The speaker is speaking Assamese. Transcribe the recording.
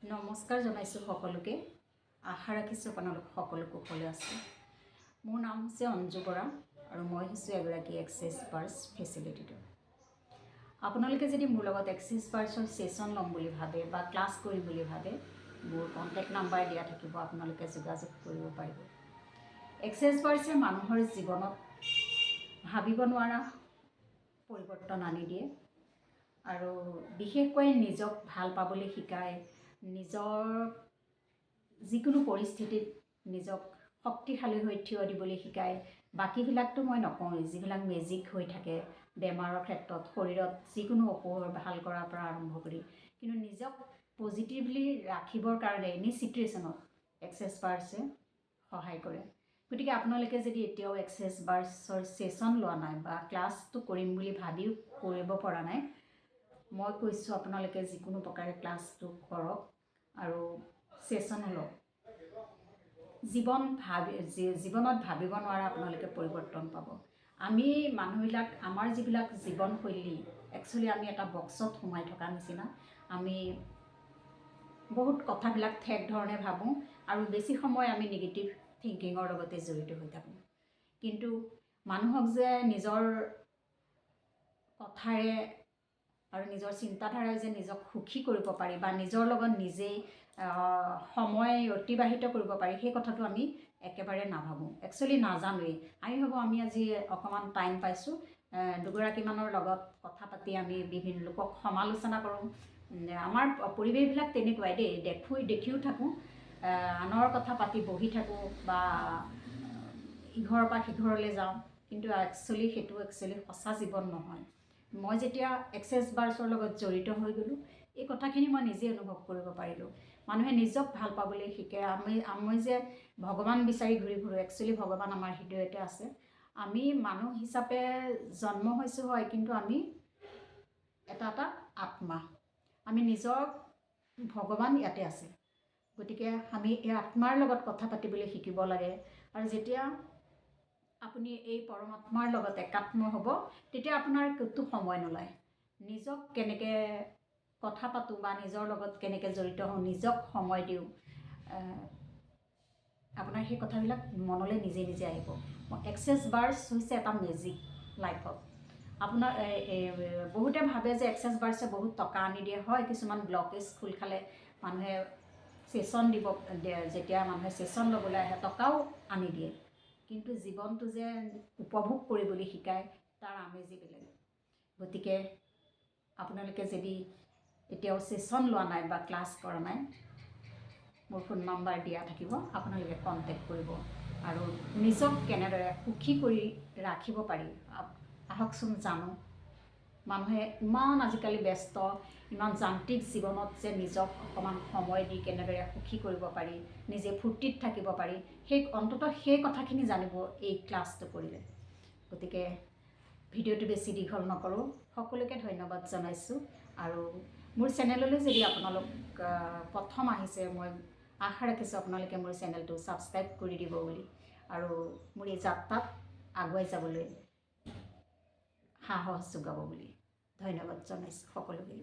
নমস্কাৰ জনাইছোঁ সকলোকে। আশা ৰাখিছোঁ আপোনালোক সকলো কুশলে আছে। মোৰ নাম হৈছে অঞ্জু বৰা আৰু মই হৈছোঁ এগৰাকী এক্সেছ বাৰ্ছ ফেচিলিটেটৰ। আপোনালোকে যদি মোৰ লগত এক্সেছ বাৰ্ছৰ ছেশ্যন ল'ম বুলি ভাবে বা ক্লাছ কৰিম বুলি ভাবে, মোৰ কণ্টেক্ট নাম্বাৰ দিয়া থাকিব, আপোনালোকে যোগাযোগ কৰিব পাৰিব। এক্সেছ বাৰ্ছে মানুহৰ জীৱনত ভাবিব নোৱাৰা পৰিৱৰ্তন আনি দিয়ে আৰু বিশেষকৈ নিজক ভাল পাবলৈ শিকায়, নিজৰ যিকোনো পৰিস্থিতিত নিজক শক্তিশালী হৈ থিয় দিবলৈ শিকায়। বাকীবিলাকতো মই নকওঁৱেই, যিবিলাক মেজিক হৈ থাকে বেমাৰৰ ক্ষেত্ৰত, শৰীৰত যিকোনো অসুখ ভাল কৰাৰ পৰা আৰম্ভ কৰি, কিন্তু নিজক পজিটিভলি ৰাখিবৰ কাৰণে এনি চিটুৱেশ্যনত এক্সেছ বাৰ্ছে সহায় কৰে। গতিকে আপোনালোকে যদি এতিয়াও এক্সেছ বাৰ্ছৰ ছেশ্যন লোৱা নাই বা ক্লাছটো কৰিম বুলি ভাবিও কৰিব পৰা নাই, মই কৈছোঁ আপোনালোকে যিকোনো প্ৰকাৰে ক্লাছটো কৰক আৰু ছেশ্যনো লওক। জীৱনত ভাবিব নোৱাৰা আপোনালোকে পৰিৱৰ্তন পাব। আমি মানুহবিলাক, আমাৰ যিবিলাক জীৱনশৈলী, একচুৱেলি আমি এটা বক্সত সোমাই থকা নিচিনা। আমি বহুত কথাবিলাক ঠেক ধৰণে ভাবোঁ আৰু বেছি সময় আমি নিগেটিভ থিংকিঙৰ লগতে জড়িত হৈ থাকোঁ। কিন্তু মানুহক যে নিজৰ কথাৰে আৰু নিজৰ চিন্তাধাৰাই যে নিজক সুখী কৰিব পাৰি বা নিজৰ লগত নিজেই সময় অতিবাহিত কৰিব পাৰি, সেই কথাটো আমি একেবাৰে নাভাবোঁ, একচুৱেলি নাজানোৱেই। আমি ভাবোঁ আমি আজি অকণমান টাইম পাইছোঁ, দুগৰাকীমানৰ লগত কথা পাতি আমি বিভিন্ন লোকক সমালোচনা কৰোঁ। আমাৰ পৰিৱেশবিলাক তেনেকুৱাই দেখিও থাকোঁ, আনৰ কথা পাতি বহি থাকোঁ বা ইঘৰৰ পৰা সিঘৰলৈ যাওঁ, কিন্তু সেইটো সঁচা জীৱন নহয়। মই যেতিয়া এক্সেছ বাৰ্ছৰ লগত জড়িত হৈ গ'লোঁ, এই কথাখিনি মই নিজে অনুভৱ কৰিব পাৰিলোঁ। মানুহে নিজক ভাল পাবলৈ শিকে। আমি যে ভগৱান বিচাৰি ঘূৰি ফুৰোঁ, একচুৱেলি ভগৱান আমাৰ হৃদয়তে আছে। আমি মানুহ হিচাপে জন্ম হৈছোঁ হয়, কিন্তু আমি এটা আত্মা। আমি নিজৰ ভগৱান ইয়াতে আছে। গতিকে আমি এই আত্মাৰ লগত কথা পাতিবলৈ শিকিব লাগে। আৰু যেতিয়া আপুনি এই পৰমাত্মাৰ লগত একাত্ম হ'ব, তেতিয়া আপোনাৰ ক'তো সময় নোলায়। নিজক কেনেকৈ কথা পাতোঁ বা নিজৰ লগত কেনেকৈ জড়িত হওঁ, নিজক সময় দিওঁ, আপোনাৰ সেই কথাবিলাক মনলৈ নিজে নিজে আহিব। এক্সেছ বাৰ্ছ হৈছে এটা মেজিক লাইফত। আপোনাৰ বহুতে ভাবে যে এক্সেছ বাৰ্ছে বহুত টকা আনি দিয়ে। হয়, কিছুমান ব্লকেজ খোল খালে মানুহে ছেশ্যন যেতিয়া মানুহে ছেশ্যন ল'বলৈ আহে, টকাও আনি দিয়ে। কিন্তু জীৱনটো যে উপভোগ কৰিবলৈ শিকায়, তাৰ আমেজেই বেলেগ। গতিকে আপোনালোকে যদি এতিয়াও ছেশ্যন লোৱা নাই বা ক্লাছ কৰা নাই, মোৰ ফোন নাম্বাৰ দিয়া থাকিব, আপোনালোকে কণ্টেক্ট কৰিব আৰু নিজক কেনেদৰে সুখী কৰি ৰাখিব পাৰি আহকচোন জানো। মানুহে ইমান আজিকালি ব্যস্ত, ইমান যান্ত্ৰিক জীৱনত যে নিজক অকণমান সময় দি কেনেদৰে সুখী কৰিব পাৰি, নিজে ফূৰ্তিত থাকিব পাৰি, অন্ততঃ সেই কথাখিনি জানিব এই ক্লাছটো কৰিলে। গতিকে ভিডিঅ'টো বেছি দীঘল নকৰোঁ, সকলোকে ধন্যবাদ জনাইছোঁ। আৰু মোৰ চেনেললৈ যদি আপোনালোক প্ৰথম আহিছে, মই আশা ৰাখিছোঁ আপোনালোকে মোৰ চেনেলটো ছাবস্ক্ৰাইব কৰি দিব বুলি, আৰু মোৰ এই যাত্ৰাত আগুৱাই যাবলৈ সাহস যোগাব বুলি ধন্যবাদ জনাইছোঁ সকলোকে।